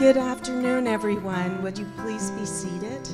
Good afternoon, everyone. Would you please be seated?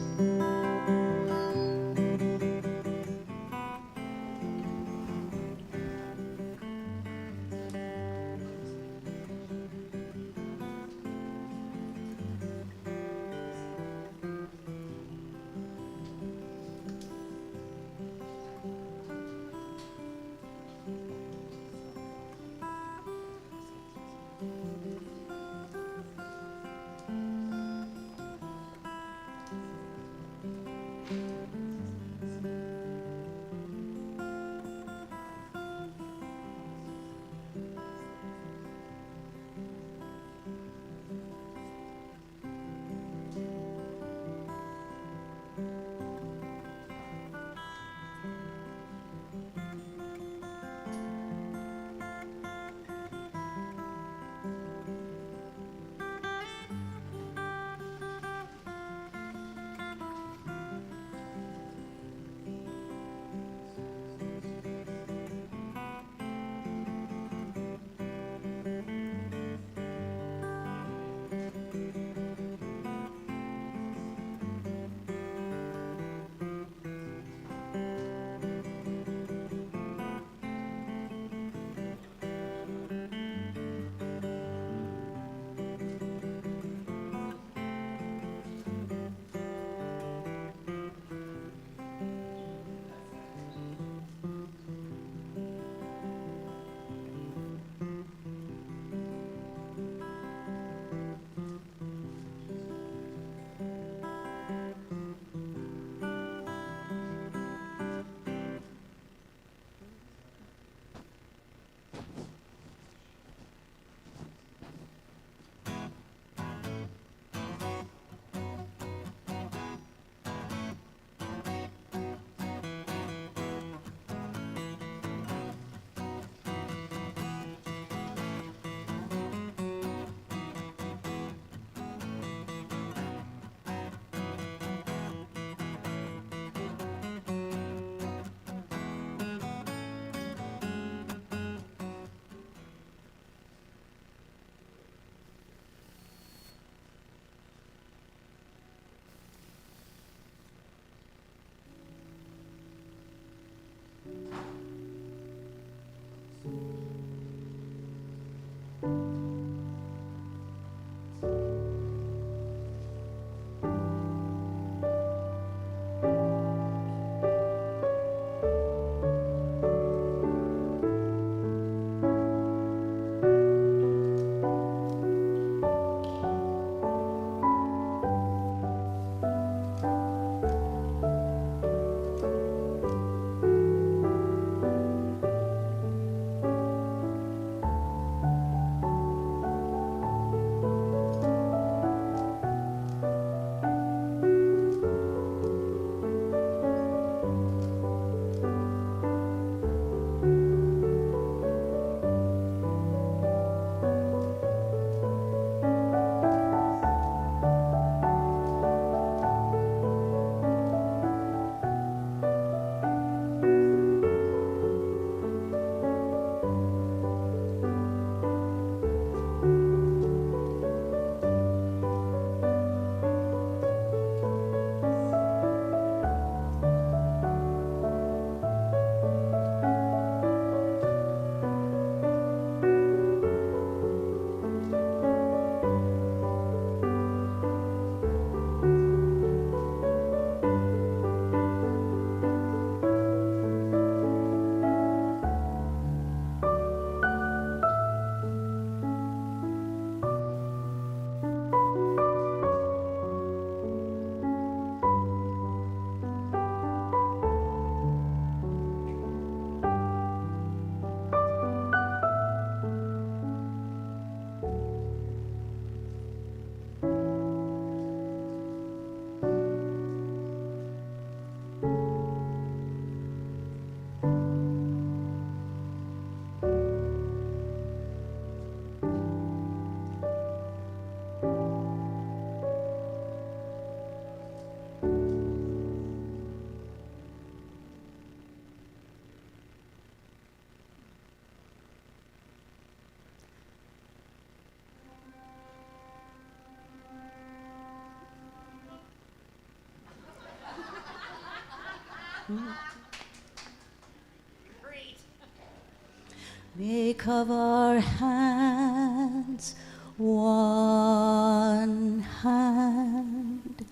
Make of our hands one hand.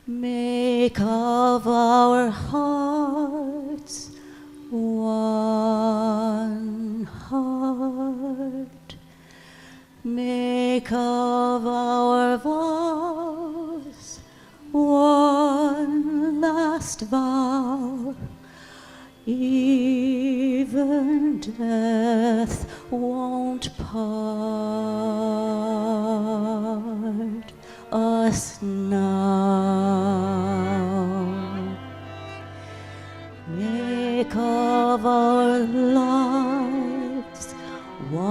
Make of our hearts one heart. Make of our vows one last vow. Even death won't part us now. Make of our lives one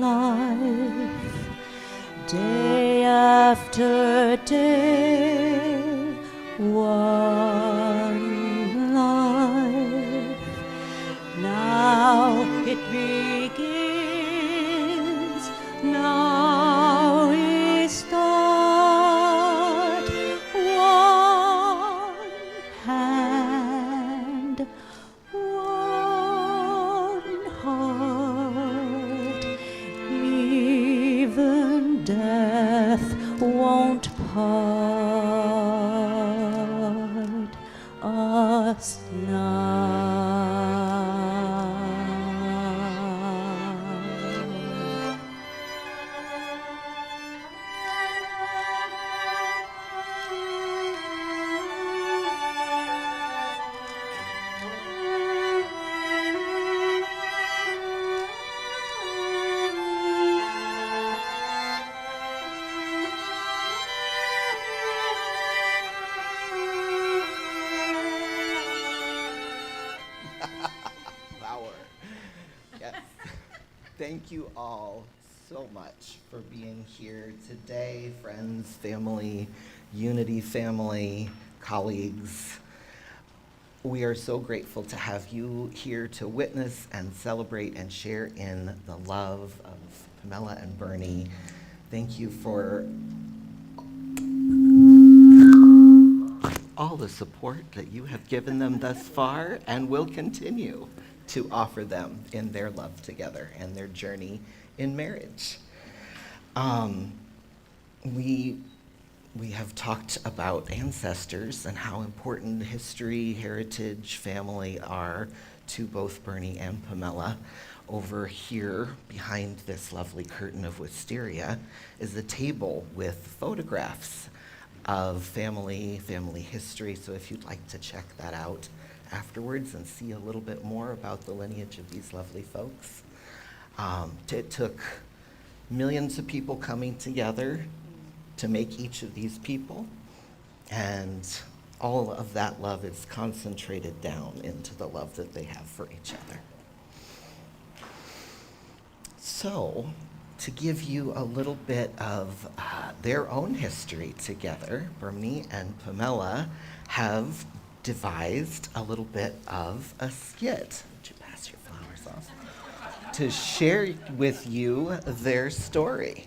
life, day after day, one life. Now it begins, now we start. One hand, one heart, even death won't part us now. Power. Yes. Thank you all so much for being here today, friends, family, Unity family, colleagues. We are so grateful to have you here to witness and celebrate and share in the love of Pamella and Bernie. Thank you for all the support that you have given them thus far and will continue to offer them in their love together and their journey in marriage. We have talked about ancestors and how important history, heritage, family are to both Bernie and Pamella. Over here, behind this lovely curtain of wisteria, is a table with photographs of family history. So if you'd like to check that out afterwards and see a little bit more about the lineage of these lovely folks. It took millions of people coming together to make each of these people, and all of that love is concentrated down into the love that they have for each other. So, to give you a little bit of their own history together, Bernie and Pamella have devised a little bit of a skit. Would you pass your flowers off? To share with you their story.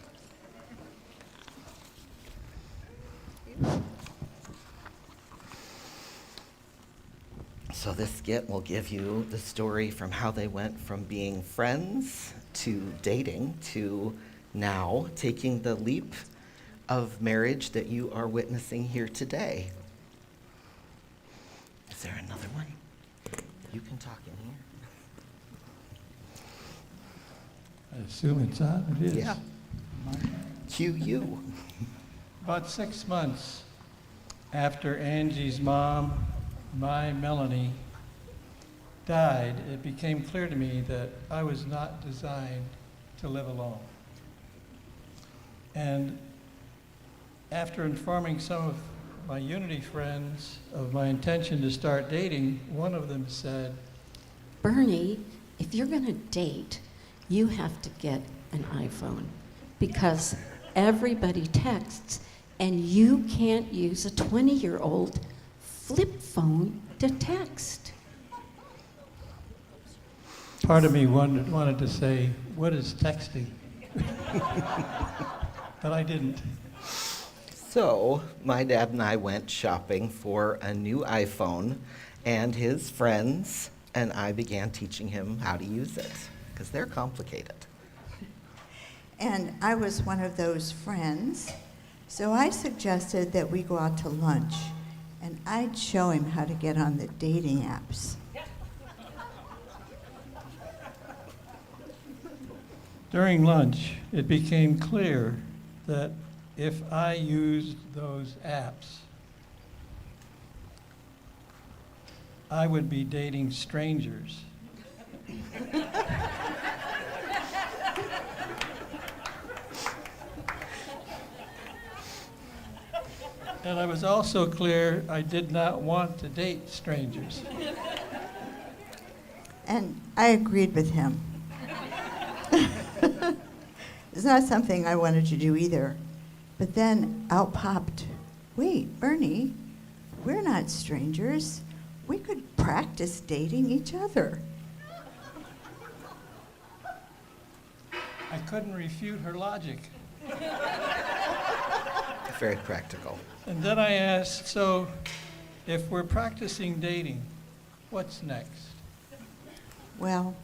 So this skit will give you the story from how they went from being friends to dating to now taking the leap of marriage that you are witnessing here today. Is there another one? You can talk in here. I assume it's on. It is. Yeah. Cue you. About 6 months after Angie's mom, my Melanie, died, it became clear to me that I was not designed to live alone. And after informing some of my Unity friends of my intention to start dating, one of them said, Bernie, if you're going to date, you have to get an iPhone because everybody texts and you can't use a 20-year-old flip phone to text. part of me wanted to say, what is texting? But I didn't. So, my dad and I went shopping for a new iPhone, and his friends and I began teaching him how to use it, because they're complicated. And I was one of those friends, so I suggested that we go out to lunch, and I'd show him how to get on the dating apps. During lunch, it became clear that if I used those apps, I would be dating strangers. And I was also clear I did not want to date strangers. And I agreed with him. It's not something I wanted to do either. But then out popped, wait, Bernie, we're not strangers. We could practice dating each other. I couldn't refute her logic. Very practical. And then I asked, so if we're practicing dating, what's next? Well,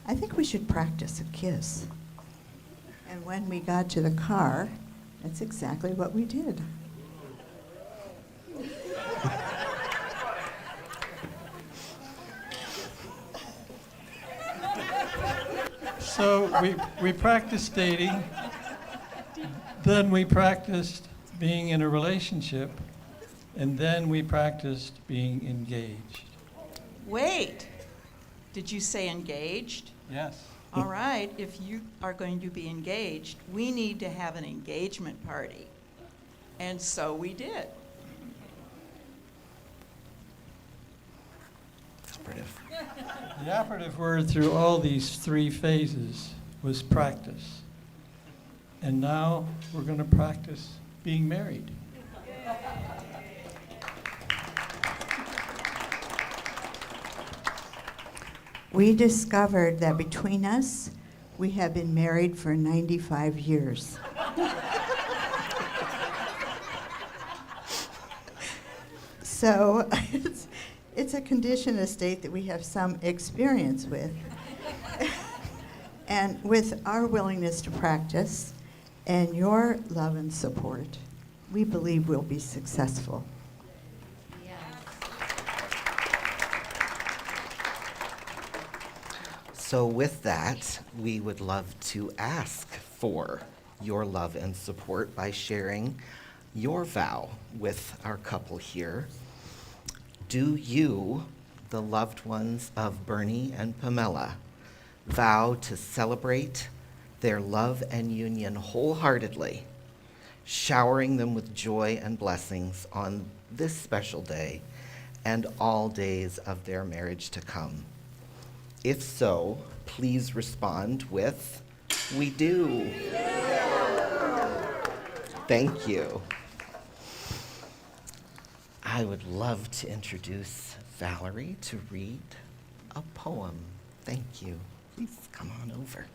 I think we should practice a kiss. And when we got to the car, that's exactly what we did. So we practiced dating, then we practiced being in a relationship, and then we practiced being engaged. Wait, did you say engaged? Yes. All right, if you are going to be engaged, we need to have an engagement party. And so we did. Operative. The operative word through all these three phases was practice. And now we're going to practice being married. We discovered that between us, we have been married for 95 years. So it's a condition, a state that we have some experience with. And with our willingness to practice and your love and support, we believe we'll be successful. So with that, we would love to ask for your love and support by sharing your vow with our couple here. Do you, the loved ones of Bernie and Pamella, vow to celebrate their love and union wholeheartedly, showering them with joy and blessings on this special day and all days of their marriage to come? If so, please respond with, "We do." Thank you. I would love to introduce Valerie to read a poem. Thank you. Please come on over.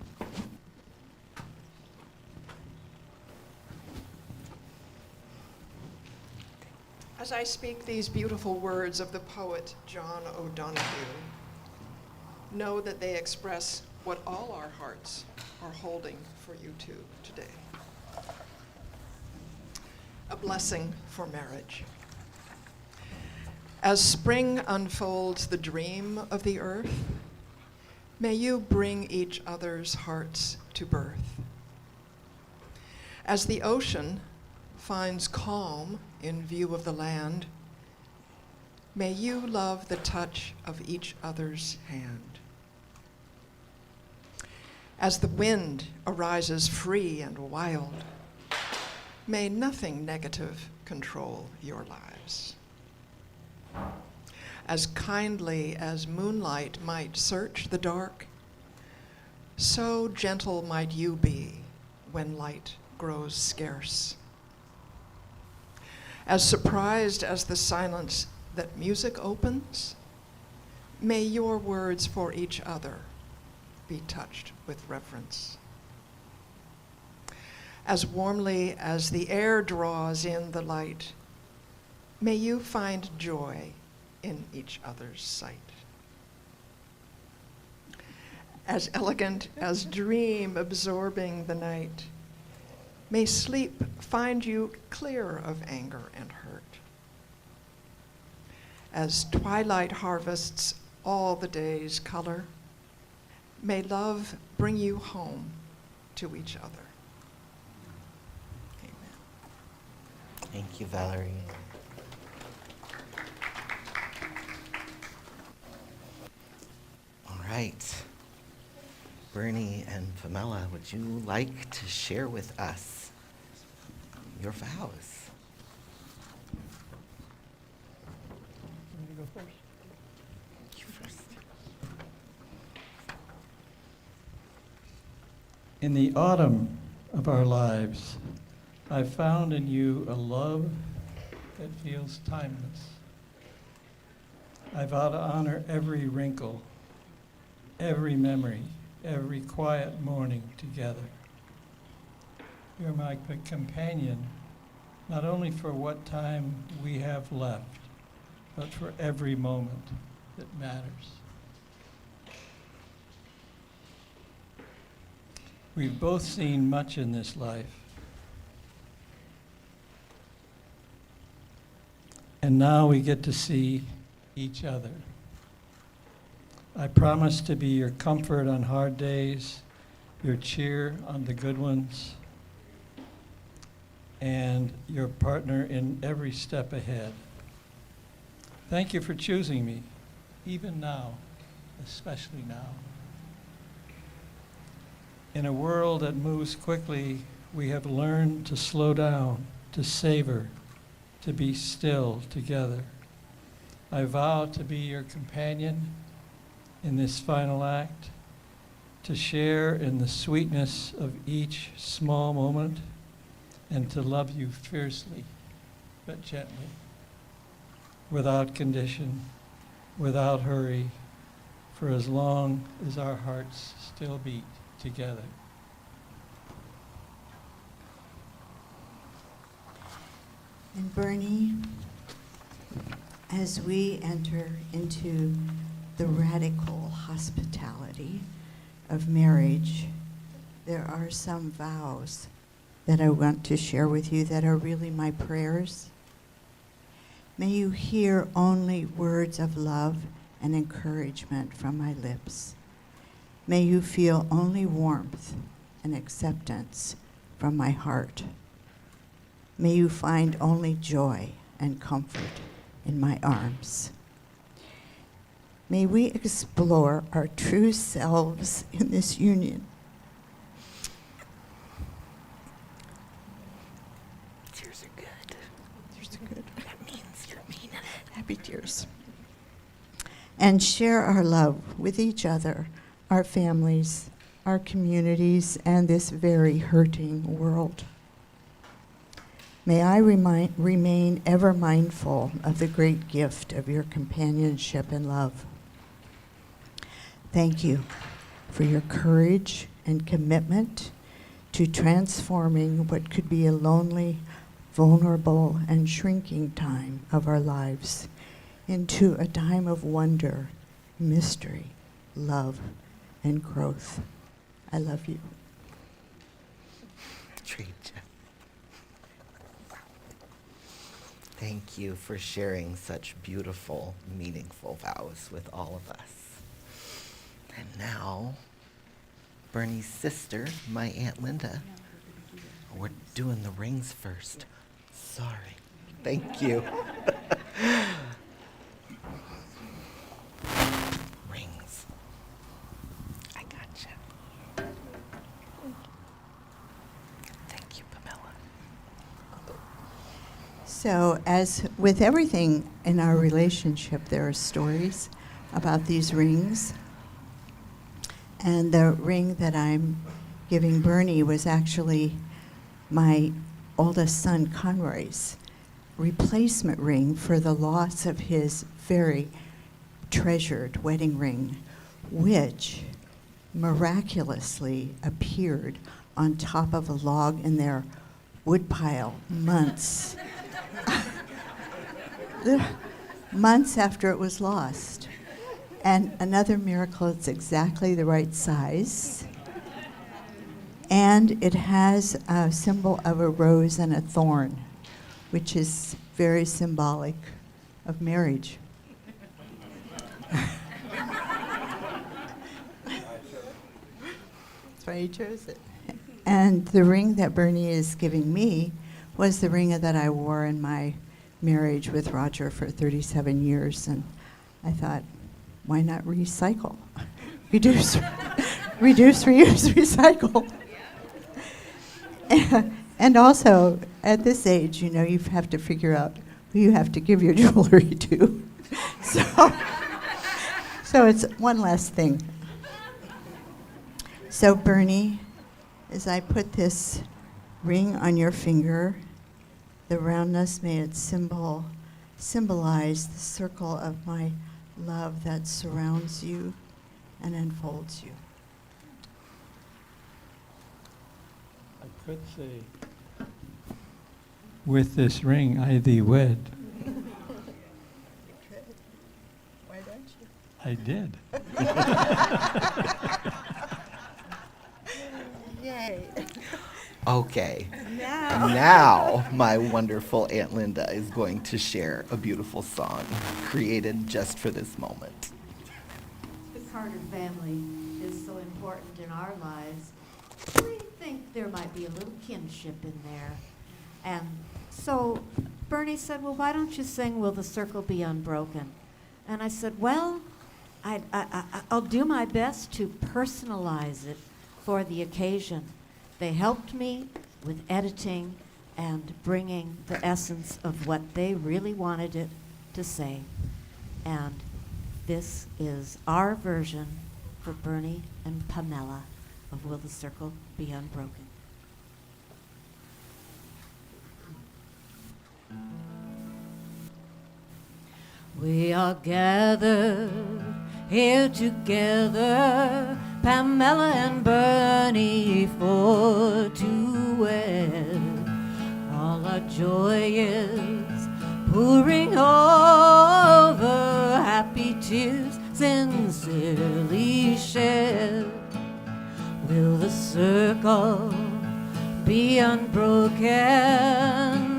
As I speak these beautiful words of the poet John O'Donohue, know that they express what all our hearts are holding for you two today. A blessing for marriage. As spring unfolds the dream of the earth, may you bring each other's hearts to birth. As the ocean finds calm in view of the land, may you love the touch of each other's hand. As the wind arises free and wild, may nothing negative control your lives. As kindly as moonlight might search the dark, so gentle might you be when light grows scarce. As surprised as the silence that music opens, may your words for each other be touched with reverence. as warmly as the air draws in the light, may you find joy in each other's sight. As elegant as dream absorbing the night, may sleep find you clear of anger and hurt. As twilight harvests all the day's color, may love bring you home to each other. Amen. Thank you, Valerie. All right. Bernie and Pamella, would you like to share with us your vows? Want me to go first? You first. In the autumn of our lives, I found in you a love that feels timeless. I vow to honor every wrinkle, every memory, every quiet morning together. You're my companion, not only for what time we have left, but for every moment that matters. We've both seen much in this life. And now we get to see each other. I promise to be your comfort on hard days, your cheer on the good ones, and your partner in every step ahead. Thank you for choosing me, even now, especially now. In a world that moves quickly, we have learned to slow down, to savor, to be still together. I vow to be your companion in this final act, to share in the sweetness of each small moment, and to love you fiercely but gently, without condition, without hurry, for as long as our hearts still beat together. And Bernie, as we enter into the radical hospitality of marriage, there are some vows that I want to share with you that are really my prayers. May you hear only words of love and encouragement from my lips. May you feel only warmth and acceptance from my heart. May you find only joy and comfort in my arms. May we explore our true selves in this union. Tears are good. Tears are good. That means you're meaning it. Happy tears. And share our love with each other, our families, our communities, and this very hurting world. May I remain ever mindful of the great gift of your companionship and love. Thank you for your courage and commitment to transforming what could be a lonely, vulnerable, and shrinking time of our lives into a time of wonder, mystery, love, and growth. I love you. Treat you. Thank you for sharing such beautiful, meaningful vows with all of us. And now, Bernie's sister, my Aunt Linda. We're doing the rings first. Sorry. Thank you. Rings. I gotcha. Thank you, Pamella. So, as with everything in our relationship, there are stories about these rings. And the ring that I'm giving Bernie was actually my oldest son, Conroy's replacement ring for the loss of his very treasured wedding ring, which miraculously appeared on top of a log in their woodpile months. Months after it was lost. And another miracle, it's exactly the right size. And it has a symbol of a rose and a thorn, which is very symbolic of marriage. That's why you chose it. And the ring that Bernie is giving me was the ring that I wore in my marriage with Roger for 37 years. And I thought, why not recycle? Reduce, reuse, recycle. And also, at this age, you know, you have to figure out who you have to give your jewelry to. So it's one last thing. So Bernie, as I put this ring on your finger, the roundness, may it symbolize the circle of my love that surrounds you and enfolds you. I could say, with this ring I thee wed. Why don't you? I did. Yay. Okay. Now, my wonderful Aunt Linda is going to share a beautiful song created just for this moment. The Carter family is so important in our lives. We think there might be a little kinship in there. And so Bernie said, well, why don't you sing Will the Circle Be Unbroken? And I said, well, I'll do my best to personalize it for the occasion. They helped me with editing and bringing the essence of what they really wanted it to say. And this is our version for Bernie and Pamella of Will the Circle Be Unbroken. We are gathered here together, Pamella and Bernie, for to wed. All our joy is pouring over, happy tears sincerely shed. Will the circle be unbroken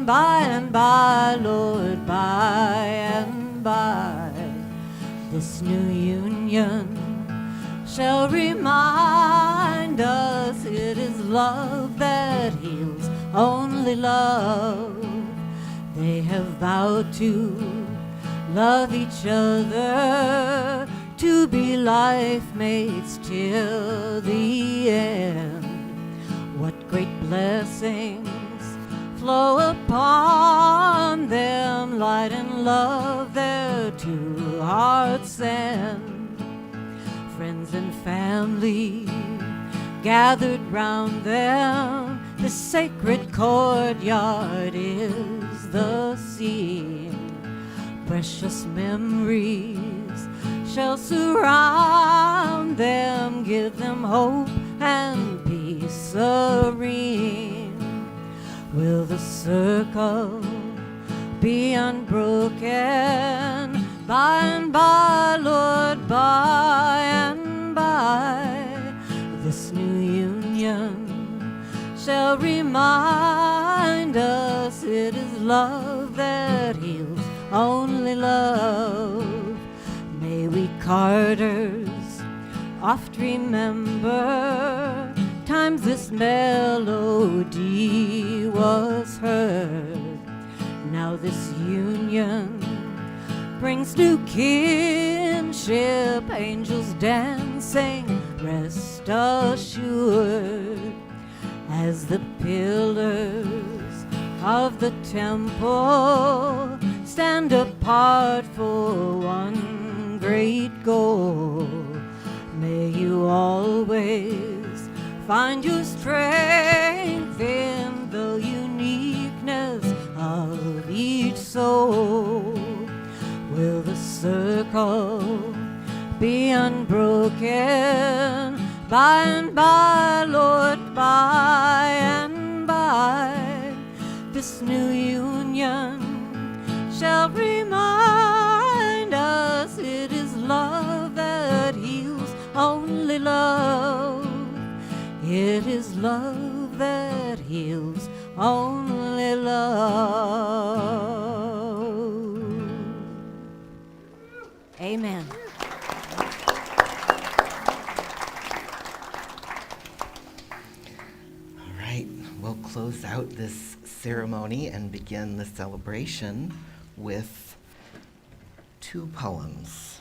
by and by, Lord, by and by? This new union shall remind us it is love that heals, only love. They have vowed to love each other, to be life mates till the end. What great blessings flow upon them, light and love their two hearts send. Friends and family gathered round them, the sacred courtyard is the scene. Precious memories shall surround them, give them hope and peace serene. Will the circle be unbroken by and by, Lord, by and by? This new union shall remind us it is love that heals, only love. May we Carters oft remember times this melody was heard. Now this union brings new kinship, angels dancing, rest assured. As the pillars of the temple stand apart for one great goal, may you always find your strength in the uniqueness of each soul. Will the circle be unbroken By and by, Lord, by and by, this new union shall remind us it is love that heals, only love. It is love that heals, only love. Amen. All right, we'll close out this ceremony and begin the celebration with 2 poems.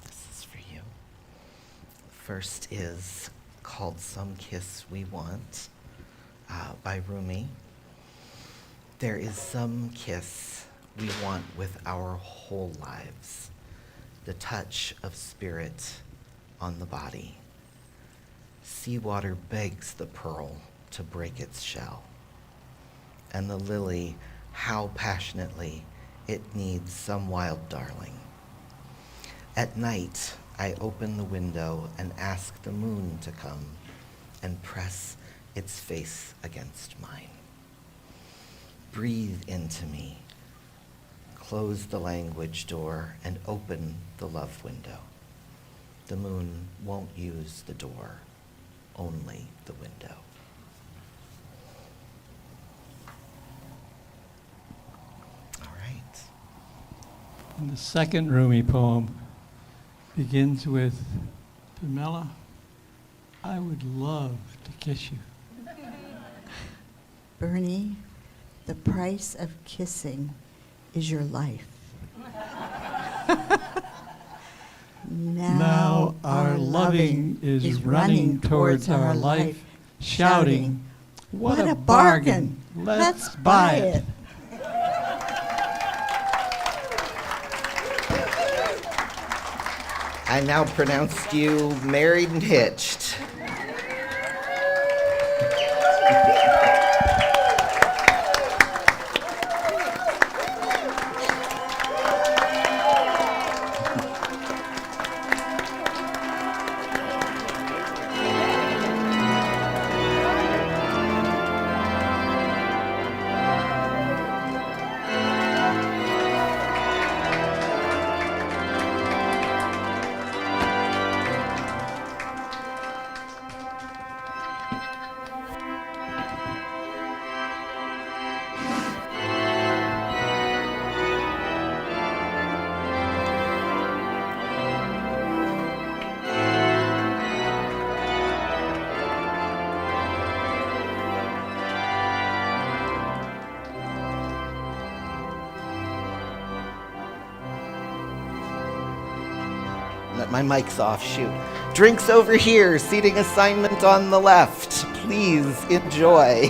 This is for you. First is called Some Kiss We Want by Rumi. There is some kiss we want with our whole lives, the touch of spirit on the body. Seawater begs the pearl to break its shell, and the lily, how passionately it needs some wild darling. At night, I open the window and ask the moon to come and press its face against mine. Breathe into me, close the language door, and open the love window. The moon won't use the door, only the window. All right. And the second Rumi poem begins with, Pamella, I would love to kiss you. Bernie, the price of kissing is your life. Now our loving is running towards our life, shouting, what a bargain! Let's buy it. I now pronounce you married and hitched. My mic's off, shoot. Drinks over here, seating assignment on the left. Please enjoy.